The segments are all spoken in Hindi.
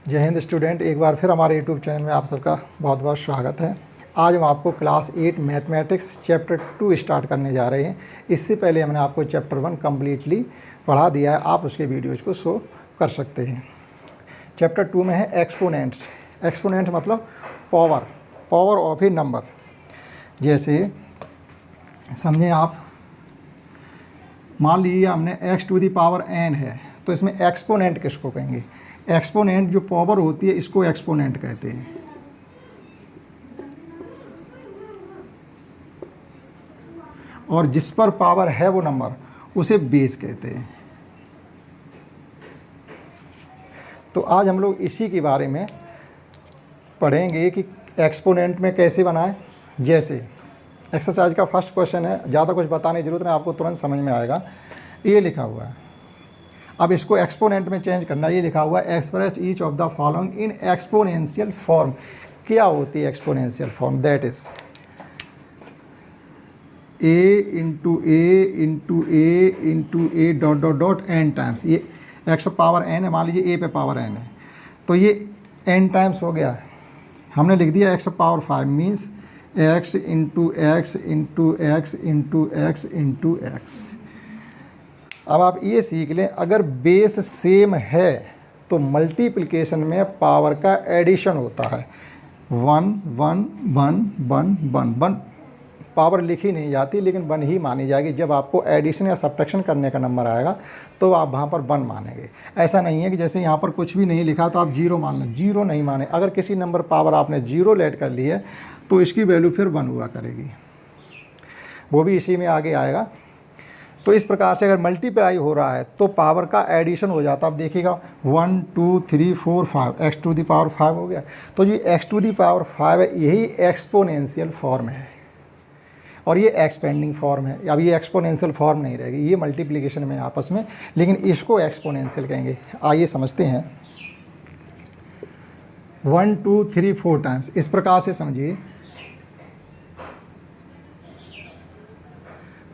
जय हिंद स्टूडेंट, एक बार फिर हमारे यूट्यूब चैनल में आप सबका बहुत बहुत स्वागत है। आज हम आपको क्लास 8 मैथमेटिक्स चैप्टर 2 स्टार्ट करने जा रहे हैं। इससे पहले हमने आपको चैप्टर 1 कम्प्लीटली पढ़ा दिया है, आप उसके वीडियोज़ को शो कर सकते हैं। चैप्टर 2 में है एक्सपोनेंट्स। एक्सपोनेंट मतलब पावर ऑफ ए नंबर। जैसे समझें आप, मान लीजिए हमने x to the power n है, तो इसमें एक्सपोनेंट किसको कहेंगे? एक्सपोनेंट जो पावर होती है इसको एक्सपोनेंट कहते हैं। और जिस पर पावर है वो नंबर, उसे बेस कहते हैं। तो आज हम लोग इसी के बारे में पढ़ेंगे कि एक्सपोनेंट में कैसे बनाएं। जैसे एक्सरसाइज का फर्स्ट क्वेश्चन है, ज़्यादा कुछ बताने की जरूरत नहीं, आपको तुरंत समझ में आएगा। ये लिखा हुआ है, अब इसको एक्सपोनेंट में चेंज करना। ये लिखा हुआ है express each of the following in exponential form. क्या होती है exponential form? That is a into a dot n times. ये एक्स पावर एन है, मान लीजिए ए पे पावर एन है, तो ये एन टाइम्स हो गया। हमने लिख दिया x power 5 means x into x into x into x into x. अब आप ये सीख लें, अगर बेस सेम है तो मल्टीप्लिकेशन में पावर का एडिशन होता है। 1 1 1 1 1 1 पावर लिखी नहीं जाती, लेकिन 1 ही मानी जाएगी। जब आपको एडिशन या सब्ट्रैक्शन करने का नंबर आएगा तो आप वहाँ पर 1 मानेंगे। ऐसा नहीं है कि जैसे यहाँ पर कुछ भी नहीं लिखा तो आप 0 मान लें, 0 नहीं माने। अगर किसी नंबर पावर आपने 0 ऐड कर ली है तो इसकी वैल्यू फिर 1 हुआ करेगी, वो भी इसी में आगे आएगा। तो इस प्रकार से अगर मल्टीप्लाई हो रहा है तो पावर का एडिशन हो जाता है। आप देखिएगा 1 2 3 4 5 एक्स टू दी पावर 5 हो गया। तो ये एक्स टू दी पावर 5 है, यही एक्सपोनेंशियल फॉर्म है और ये एक्सपेंडिंग फॉर्म है। अब ये एक्सपोनेंशियल फॉर्म नहीं रहेगी, ये मल्टीप्लिकेशन में आपस में, लेकिन इसको एक्सपोनेंशियल कहेंगे। आइए समझते हैं। 1 2 3 4 टाइम्स, इस प्रकार से समझिए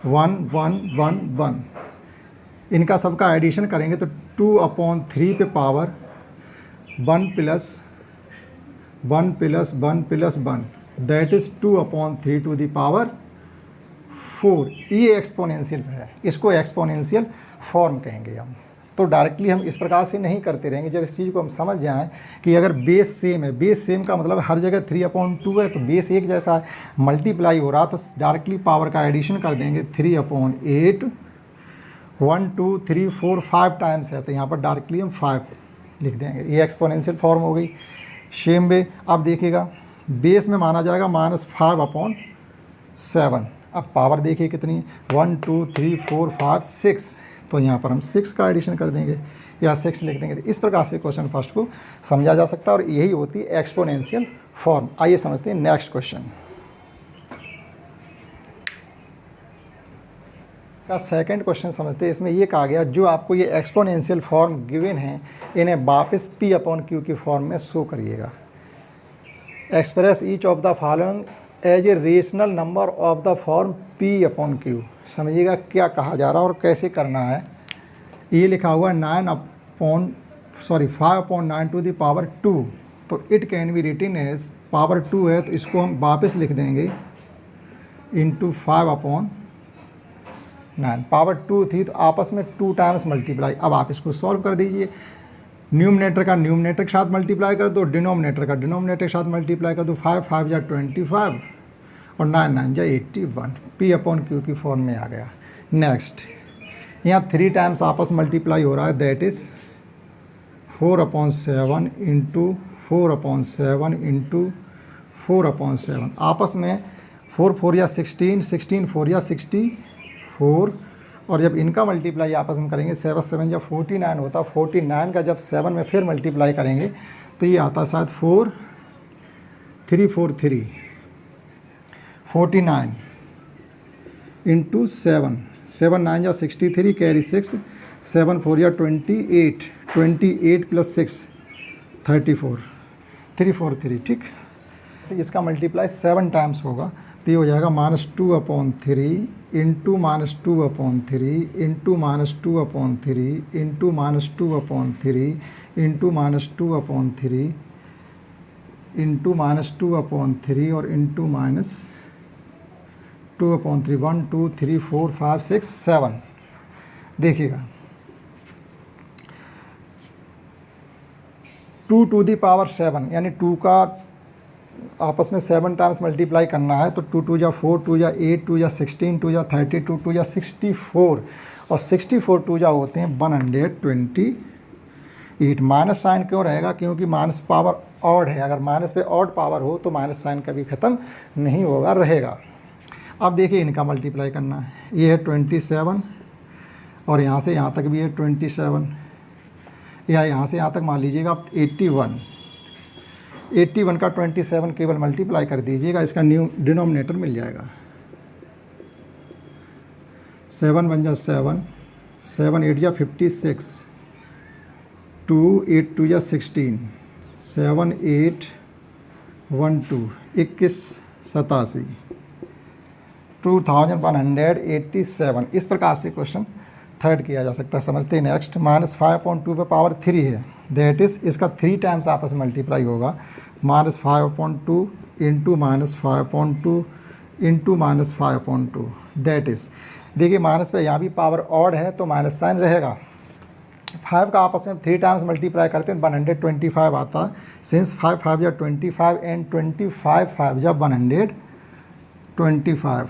1 1 1 1, इनका सबका एडिशन करेंगे तो 2/3 पे power 1 plus 1 plus 1 plus 1, that is 2/3 to the power 4। ये एक्सपोनेंशियल है, इसको एक्सपोनेंशियल फॉर्म कहेंगे हम। तो डायरेक्टली हम इस प्रकार से नहीं करते रहेंगे। जब इस चीज़ को हम समझ जाएं कि अगर बेस सेम है, बेस सेम का मतलब हर जगह 3/2 है, तो बेस एक जैसा है, मल्टीप्लाई हो रहा, तो डायरेक्टली पावर का एडिशन कर देंगे 3/8। 1 2 3 4 5 टाइम्स है, तो यहाँ पर डायरेक्टली हम 5 लिख देंगे। ये एक्सपोनेंशियल फॉर्म हो गई। सेम वे अब देखिएगा, बेस में माना जाएगा -5/7। अब पावर देखिए कितनी, 1 2 3 4 5 6, तो यहाँ पर हम 6 का एडिशन कर देंगे या 6 लिख देंगे। तो इस प्रकार से क्वेश्चन फर्स्ट को समझा जा सकता है और यही होती है एक्सपोनेंशियल फॉर्म। आइए समझते हैं नेक्स्ट क्वेश्चन का सेकंड क्वेश्चन समझते हैं। इसमें ये कहा गया, जो आपको ये एक्सपोनेंशियल फॉर्म गिवन है, इन्हें वापस P/Q की फॉर्म में शो करिएगा। Express each of the following as a rational number of the form P/Q। समझिएगा क्या कहा जा रहा है और कैसे करना है। ये लिखा हुआ 5/9 टू द पावर 2, तो it can be written as power 2 है, तो इसको हम वापस लिख देंगे इंटू 5/9। पावर 2 थी तो आपस में 2 टाइम्स मल्टीप्लाई। अब आप इसको सॉल्व कर दीजिए। न्यूमरेटर का न्यूमरेटर के साथ मल्टीप्लाई कर दो, डिनोमिनेटर का डिनोमिनेटर के साथ मल्टीप्लाई कर दो। 5 5 जा 25 और 9 9 जा 81। P/Q की फॉर्म में आ गया। नेक्स्ट, यहाँ 3 टाइम्स आपस मल्टीप्लाई हो रहा है, दैट इज़ 4/7 इंटू 4/7 इंटू 4/7। आपस में 4 4 या 16, 16 4 या 64, और जब इनका मल्टीप्लाई आपस में करेंगे 7 7 जब 49 होता, 49 का जब 7 में फिर मल्टीप्लाई करेंगे तो ये आता शायद 4 3 4 3, 49 इंटू 7, 7 9 या 63 कैरी 6, 7 4 या 28, 28 प्लस 6 34, 3 4 3। ठीक, इसका मल्टीप्लाई 7 टाइम्स होगा, तो ये हो जाएगा -2/3 into -2/3 into -2/3 into -2/3 into -2/3 into -2/3 और इंटू -2/3 1 2 3 4 5 6 7। देखिएगा 2 टू दी पावर 7 यानी 2 का आपस में 7 टाइम्स मल्टीप्लाई करना है तो 2 2 जा 4 2 जा 8 2 जा 16 2 जा 32 2 जा 64 और 64 2 जा होते हैं 128। माइनस साइन क्यों रहेगा? क्योंकि माइनस पावर ऑड है, अगर माइनस पे ऑड पावर हो तो माइनस साइन कभी ख़त्म नहीं होगा, रहेगा। अब देखिए इनका मल्टीप्लाई करना है, ये है 27 और यहाँ से यहाँ तक भी है 27 या यहाँ से यहाँ तक मान लीजिएगा आप 81 का 27 केवल मल्टीप्लाई कर दीजिएगा, इसका न्यू डिनोमिनेटर मिल जाएगा। 7 1 जा 7 7 8 जा 56 2 8 2 जा 16 7 8 1 2 21 87 2187। इस प्रकार से क्वेश्चन थर्ड किया जा सकता है। समझते हैं नेक्स्ट। -5/2 पे पावर 3 है, दैट इज़ इसका 3 टाइम्स आपस में मल्टीप्लाई होगा। -5/2 इंटू -5/2 इंटू -5/2 दैट इज़, देखिए माइनस पे यहाँ भी पावर ऑड है तो माइनस साइन रहेगा। 5 का आपस में 3 टाइम्स मल्टीप्लाई करते हैं 125 आता है। सिंस 5 5 या 25 एंड 25 5 जब 125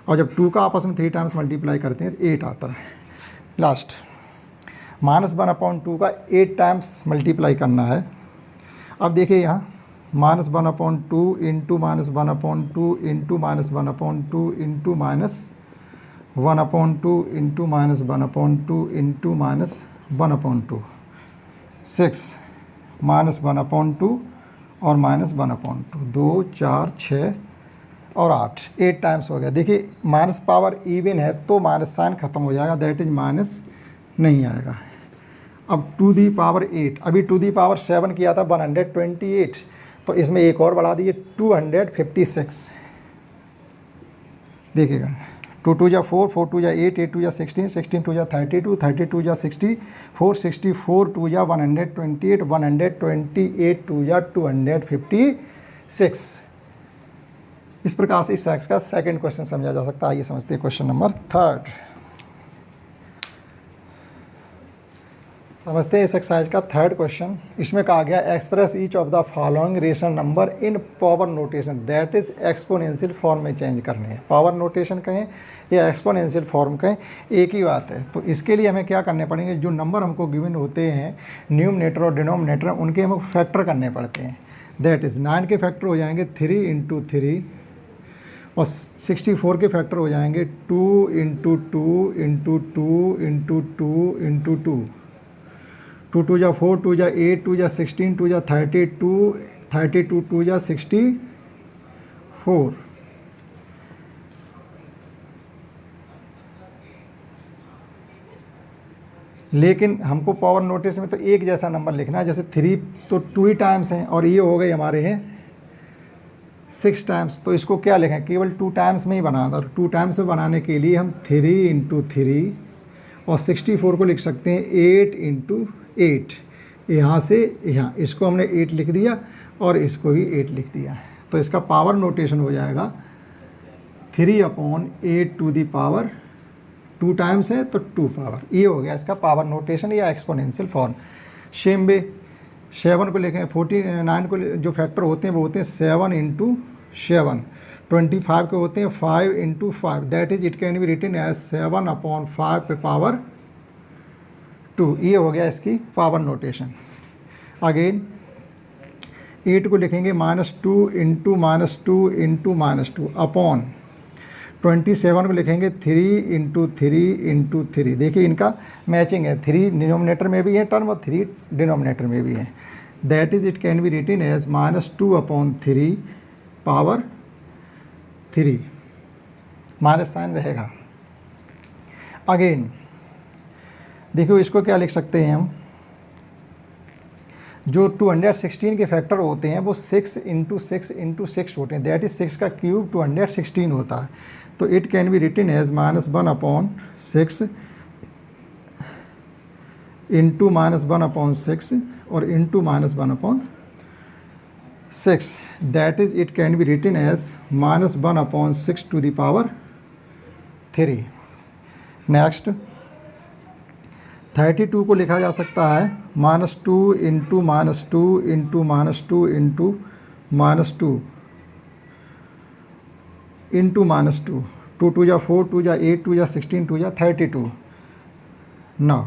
और जब 2 का आपस में 3 टाइम्स मल्टीप्लाई करते हैं तो 8 आता है। लास्ट -1/2 का 8 टाइम्स मल्टीप्लाई करना है। अब देखिए यहाँ -1/2 into -1/2 into -1/2 into -1/2 into -1/2 into -1/2 6 -1/2 और -1/2 2 4 6 और 8 टाइम्स हो गया। देखिए माइनस पावर इवन है तो माइनस साइन खत्म हो जाएगा, दैट इज माइनस नहीं आएगा। अब 2 दी पावर 8, अभी 2 दी पावर 7 किया था 128, तो इसमें एक और बढ़ा दीजिए 256। देखिएगा 2 2 जा 4 4 2 जा 8 8 2 जा 16 16 2 जा 32 32 जा 64 64 2 जा 128 128 2 जा 256। इस प्रकार से इस एक्स का सेकंड क्वेश्चन समझा जा सकता है। आइए समझते हैं क्वेश्चन नंबर थर्ड। समझते हैं इस एक्सरसाइज का थर्ड क्वेश्चन। इसमें कहा गया express each of the following rational number in power notation, that is exponential form में चेंज करने हैं। पावर नोटेशन कहें या एक्सपोनेंशियल फॉर्म कहें एक ही बात है। तो इसके लिए हमें क्या करने पड़ेंगे, जो नंबर हमको गिवन होते हैं न्यूमरेटर और डिनोमिनेटर, उनके हमको फैक्टर करने पड़ते हैं। दैट इज़ 9 के फैक्टर हो जाएंगे 3 × 3 और 64 के फैक्टर हो जाएंगे 2 × 2 × 2 × 2 × 2 2 2 जा 4 2 जा 8 2 जा 16 2 जा 32 32 2 जा 64। लेकिन हमको पावर नोटिस में तो एक जैसा नंबर लिखना है, जैसे 3 तो 2 ही टाइम्स हैं और ये हो गए हमारे हैं 6 टाइम्स, तो इसको क्या लिखें, केवल 2 टाइम्स में ही बनाना। और 2 टाइम्स में बनाने के लिए हम 3 × 3 और 64 को लिख सकते हैं 8 × 8। यहाँ से यहाँ इसको हमने 8 लिख दिया और इसको भी 8 लिख दिया। तो इसका पावर नोटेशन हो जाएगा 3/8 टू दी पावर 2 टाइम्स है तो 2 पावर। ये हो गया इसका पावर नोटेशन या एक्सपोनेंशियल फॉर्म। सेम वे 7 को लिखें 49 को जो फैक्टर होते हैं वो होते हैं 7 × 7। 25 के होते हैं 5 × 5, that is it can be written as 7/5 पे पावर 2। ये हो गया इसकी पावर नोटेशन। अगेन 8 को लिखेंगे -2 × -2 × -2 अपॉन 27 को लिखेंगे 3 × 3 × 3। देखिए इनका मैचिंग है, 3 डिनोमिनेटर में भी है टर्म और 3 डिनोमिनेटर में भी है। That is it can be written as -2/3 power 3, minus sign रहेगा। अगेन देखियो इसको क्या लिख सकते हैं हम, जो 216 के फैक्टर होते हैं वो 6 इंटू 6 इंटू 6 होते हैं, दैट इज 6 का क्यूब 216 होता है। तो it can be written as -1/6 into -1/6 और into -1/6, that is it can be written as -1/6 to the power 3। Next 32 को लिखा जा सकता है -2 इंटू -2 इंटू -2 इंटू -2 इंटू -2, 2 2 जा 4, 2 जा 8, 2 जा 16, 2 जा 32। नाउ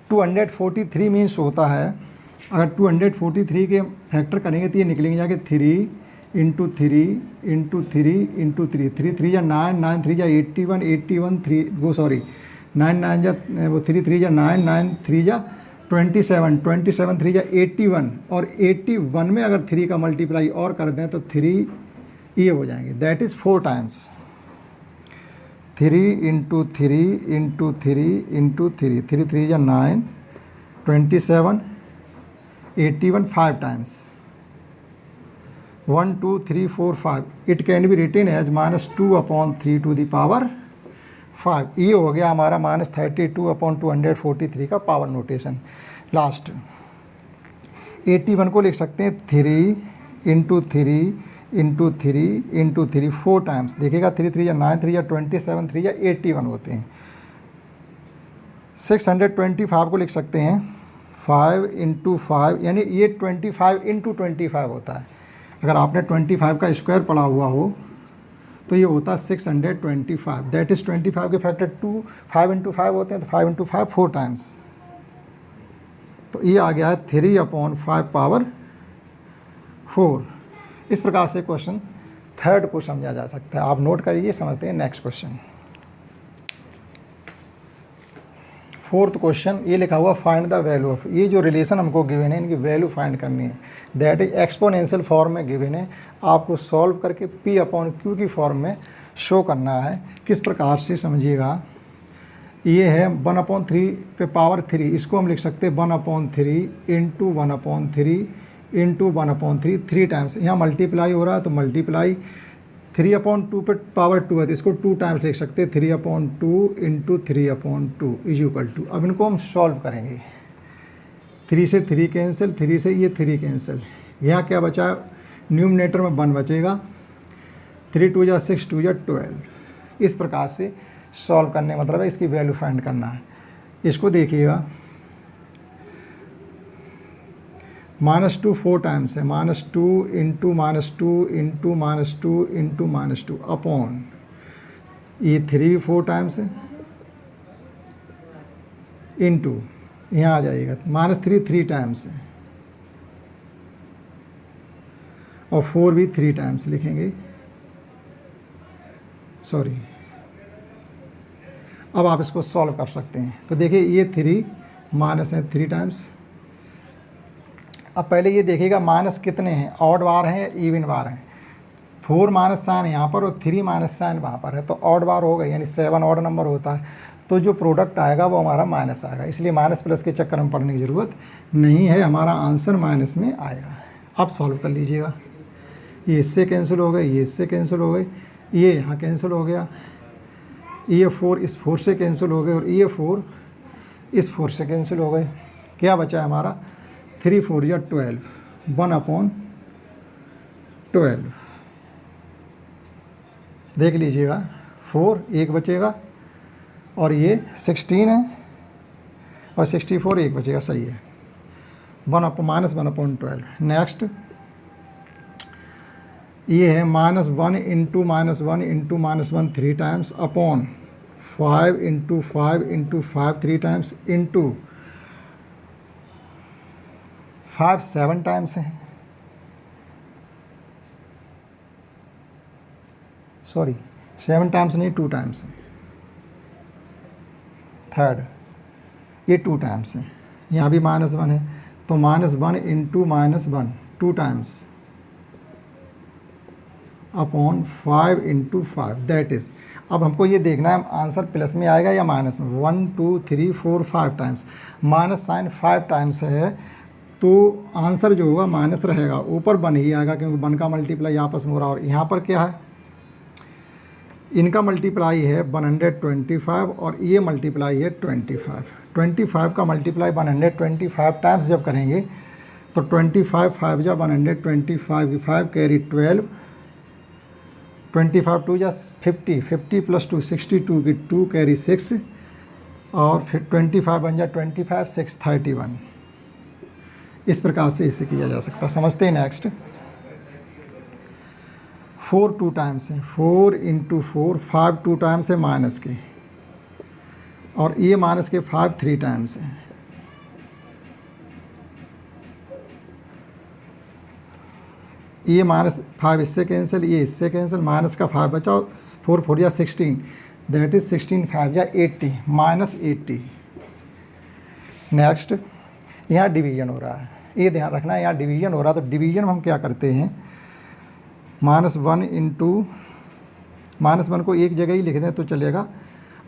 243 मीन्स होता है, अगर 243 के फैक्टर करेंगे तो ये निकलेंगे जाके 3 इंटू 3 इंटू 3 इंटू 3, 3 3 या 9, 9 3 या 81, 81 3 वो सॉरी 9 9 जा वो 3 3 जा 9, 9 3 जा 27, 27 3 जा 81, और 81 में अगर 3 का मल्टीप्लाई और कर दें तो 3 ये हो जाएंगे, that is 4 times. 3 into 3 into 3 into 3, 3 3 जा 9, 27, 81 5 times, 1 2 3 4 5। It can be written as -2/3 to the power 5। ये हो गया हमारा -32/243 का पावर नोटेशन। लास्ट 81 को लिख सकते हैं 3 इंटू 3 इंटू 3 इंटू 3 4 टाइम्स, देखिएगा 3 3 या 9, 3 या 27, 3 या 81 होते हैं। 625 को लिख सकते हैं 5 इंटू 5, यानी ये 25 इंटू 25 होता है। अगर आपने 25 का स्क्वायर पढ़ा हुआ हो तो ये होता है 625, दैट इज़ 25 के फैक्टर 2 5 इंटू 5 होते हैं, तो 5 इंटू 5 4 टाइम्स। तो ये आ गया है 3/5 पावर 4। इस प्रकार से क्वेश्चन थर्ड को समझा जा सकता है। आप नोट करिए, समझते हैं नेक्स्ट क्वेश्चन। फोर्थ क्वेश्चन ये लिखा हुआ फाइंड द वैल्यू ऑफ, ये जो रिलेशन हमको गिवन है इनकी वैल्यू फाइंड करनी है, दैट इज एक्सपोनेंशियल फॉर्म में गिवन है, आपको सॉल्व करके P/Q की फॉर्म में शो करना है। किस प्रकार से समझिएगा, ये है 1/3 पे पावर 3, इसको हम लिख सकते हैं 1/3 इंटू 1/3 इंटू 1/3 3 टाइम्स, यहाँ मल्टीप्लाई हो रहा है तो मल्टीप्लाई 3/2 पे पावर 2 है तो इसको 2 टाइम्स लिख सकते हैं, 3/2 इंटू 3/2 इज इक्वल टू। अब इनको हम सॉल्व करेंगे, 3 से 3 कैंसिल, 3 से ये 3 कैंसिल, यहाँ क्या बचा, न्यूमरेटर में 1 बचेगा, 3 2 जा 6 2 जा 12। इस प्रकार से सॉल्व करने मतलब है इसकी वैल्यू फाइंड करना है। इसको देखिएगा -2 4 टाइम्स है, -2 इंटू -2 इंटू -2 इंटू -2 अपॉन, ये 3 भी 4 टाइम्स है, इंटू यहाँ आ जाएगा -3 3 टाइम्स है, और 4 भी 3 टाइम्स लिखेंगे, सॉरी। अब आप इसको सॉल्व कर सकते हैं। तो देखिए ये 3 माइनस है 3 टाइम्स। अब पहले ये देखिएगा माइनस कितने हैं, ऑड बार हैं या इवन बार हैं। 4 माइनस साइन यहाँ पर और 3 माइनस साइन वहाँ पर है, तो ऑड बार हो गए, यानी 7 ऑड नंबर होता है, तो जो प्रोडक्ट आएगा वो हमारा माइनस आएगा, इसलिए माइनस प्लस के चक्कर में पढ़ने की ज़रूरत नहीं है, हमारा आंसर माइनस में आएगा। अब सॉल्व कर लीजिएगा, ये इससे कैंसिल हो गए, ये इससे कैंसिल हो गए, ये यहाँ कैंसिल हो गया, ये 4 इस 4 से कैंसिल हो गए, और ये 4 इस 4 से कैंसिल हो गए। क्या बचा है हमारा, 3 4 या 12, 1/12। देख लीजिएगा 4 एक बचेगा, और ये 16 है, और 64 एक बचेगा, सही है, -1/12। नेक्स्ट ये है -1 into -1 into -1 3 times upon 5 into 5 into 5 3 times into 5 7 times है, सॉरी 7 टाइम्स नहीं 2 टाइम्स है। थर्ड ये 2 टाइम्स है, यहाँ भी -1 है, तो -1 into -1 2 times upon 5 into 5 that is, अब हमको ये देखना है आंसर प्लस में आएगा या माइनस में। 1 2 3 4 5 टाइम्स, माइनस साइन 5 टाइम्स है तो आंसर जो होगा माइनस रहेगा, ऊपर 1 ही आएगा क्योंकि 1 का मल्टीप्लाई आपस में हो रहा है। और यहाँ पर क्या है, इनका मल्टीप्लाई है 125 और ये मल्टीप्लाई है 25। 25 का मल्टीप्लाई 125 टाइम्स जब करेंगे तो 25 5 जा 125 5 कैरी 12, 25 2 जा 50, 50 प्लस 2 62 की 2 कैरी 6 और फिर 25 बन जा 25 6 31। इस प्रकार से इसे किया जा सकता है। समझते हैं नेक्स्ट। 4 2 टाइम्स है, 4 इंटू 4, 5 2 टाइम्स है माइनस के, और ये माइनस के 5 3 टाइम्स है। ये माइनस 5 इससे कैंसिल, ये इससे कैंसिल, माइनस का 5 बचा और 4 4 या 16 दैट इज 16 5 या 80 माइनस 80। नेक्स्ट, यहाँ डिवीजन हो रहा है, ये ध्यान रखना है, यहाँ डिवीजन हो रहा है। तो डिवीजन में हम क्या करते हैं, -1 इंटू -1 को एक जगह ही लिख दें तो चलेगा,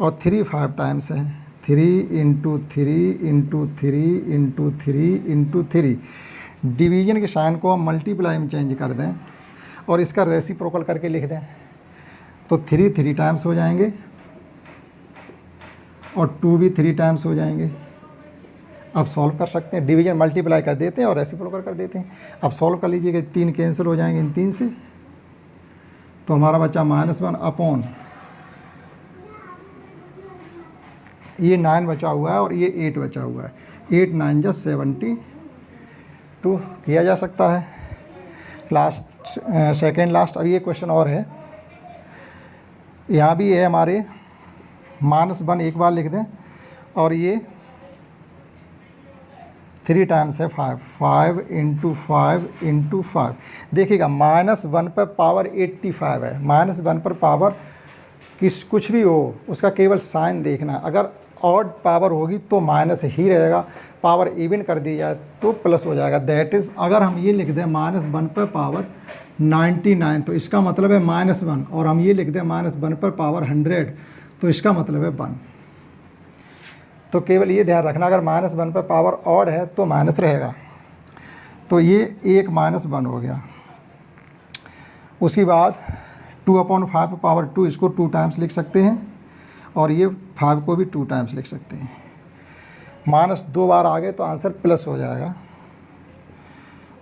और 3 5 टाइम्स है, 3 into 3 into 3 into 3 into 3। Division के साइन को हम मल्टीप्लाई में चेंज कर दें और इसका रेसिप्रोकल करके लिख दें तो 3 3 टाइम्स हो जाएंगे और 2 भी 3 टाइम्स हो जाएंगे। अब सॉल्व कर सकते हैं, डिवीजन मल्टीप्लाई कर देते हैं और रेसिप्रोकल कर देते हैं। अब सॉल्व कर लीजिएगा, 3 कैंसिल हो जाएंगे इन 3 से, तो हमारा बच्चा -1 अपॉन ये 9 बचा हुआ है और ये 8 बचा हुआ है, 8 9 जा 72 किया जा सकता है। लास्ट सेकेंड लास्ट, अब ये क्वेश्चन और है, यहाँ भी है हमारे -1 एक बार लिख दें और ये 3 टाइम्स है 5, 5 इंटू 5 इंटू 5। देखिएगा -1 पर पावर 85 है, -1 पर पावर कुछ भी हो उसका केवल साइन देखना। अगर ऑड पावर होगी तो माइनस ही रहेगा, पावर इवन कर दी जाए तो प्लस हो जाएगा। दैट इज़, अगर हम ये लिख दें -1 पर पावर 99 तो इसका मतलब है -1, और हम ये लिख दें -1 पर पावर 100 तो इसका मतलब है 1। तो केवल ये ध्यान रखना, अगर -1 पर पावर ऑड है तो माइनस रहेगा। तो ये एक -1 हो गया। उसके बाद 2/5 पर पावर 2, इसको 2 टाइम्स लिख सकते हैं और ये 5 को भी 2 टाइम्स लिख सकते हैं। माइनस 2 बार आ गए तो आंसर प्लस हो जाएगा,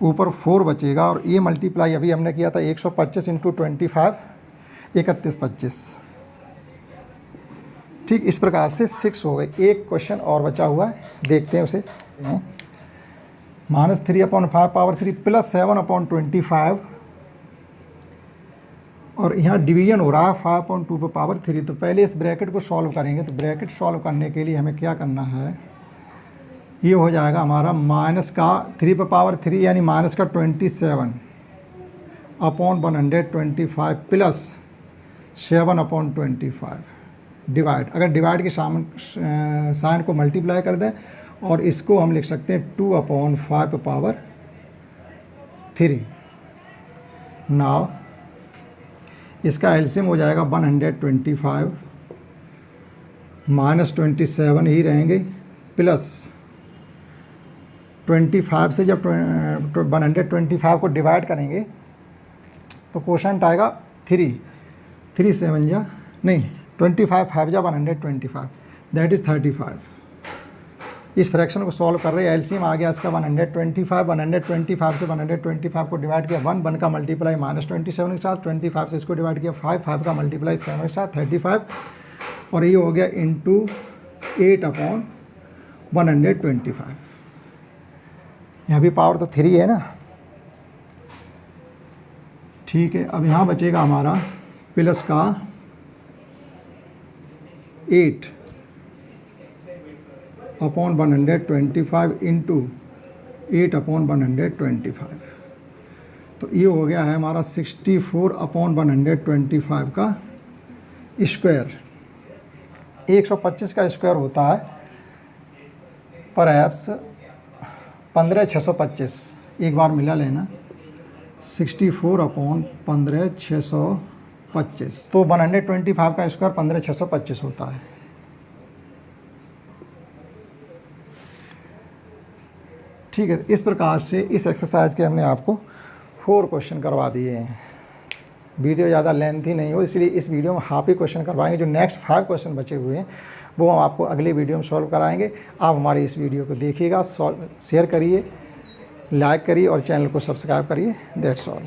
ऊपर 4 बचेगा। और ये मल्टीप्लाई अभी हमने किया था 125 इंटू 25 3125। ठीक, इस प्रकार से 6 हो गए। एक क्वेश्चन और बचा हुआ है, देखते हैं उसे। -3/5 पावर 3 प्लस 7/25, और यहाँ डिवीजन हो रहा है 5/2 पर पावर 3। तो पहले इस ब्रैकेट को सॉल्व करेंगे। तो ब्रैकेट सॉल्व करने के लिए हमें क्या करना है, ये हो जाएगा हमारा माइनस का 3 पर पावर 3 यानी माइनस का 27/125 प्लस 7/25 डिवाइड। अगर डिवाइड के साइन को मल्टीप्लाई कर दें और इसको हम लिख सकते हैं 2/5 पर पावर 3। नाउ इसका एलसीएम हो जाएगा 125 -27 ही रहेंगे प्लस 25 से जब 125 को डिवाइड करेंगे तो क्वोशंट आएगा 3 7 जा नहीं 25 5 जा 125 दैट इज़ 35। इस फ्रैक्शन को सॉल्व कर रहे हैं, एलसीएम आ गया इसका 125 से 125 को डिवाइड किया 1 का मल्टीप्लाई -27 के साथ, 25 से इसको डिवाइड किया 5 का मल्टीप्लाई 7 के साथ 35, और ये हो गया इंटू 8/125। यहाँ भी पावर तो 3 है ना। ठीक है, अब यहाँ बचेगा हमारा प्लस का 8/125 इंटू 8/125। तो ये हो गया है हमारा 64/125 का स्क्वायर। 125 का स्क्वायर होता है परहैप्स 15,625। एक बार मिला लेना, 64/15/625। तो 125 का स्क्वायर 15/625 होता है। ठीक है, इस प्रकार से इस एक्सरसाइज के हमने आपको 4 क्वेश्चन करवा दिए हैं। वीडियो ज़्यादा लेंथी नहीं हो, इसलिए इस वीडियो में हाफ ही क्वेश्चन करवाएंगे। जो नेक्स्ट 5 क्वेश्चन बचे हुए हैं वो हम आपको अगले वीडियो में सॉल्व कराएंगे। आप हमारी इस वीडियो को देखिएगा, शेयर करिए, लाइक करिए और चैनल को सब्सक्राइब करिए। That's all.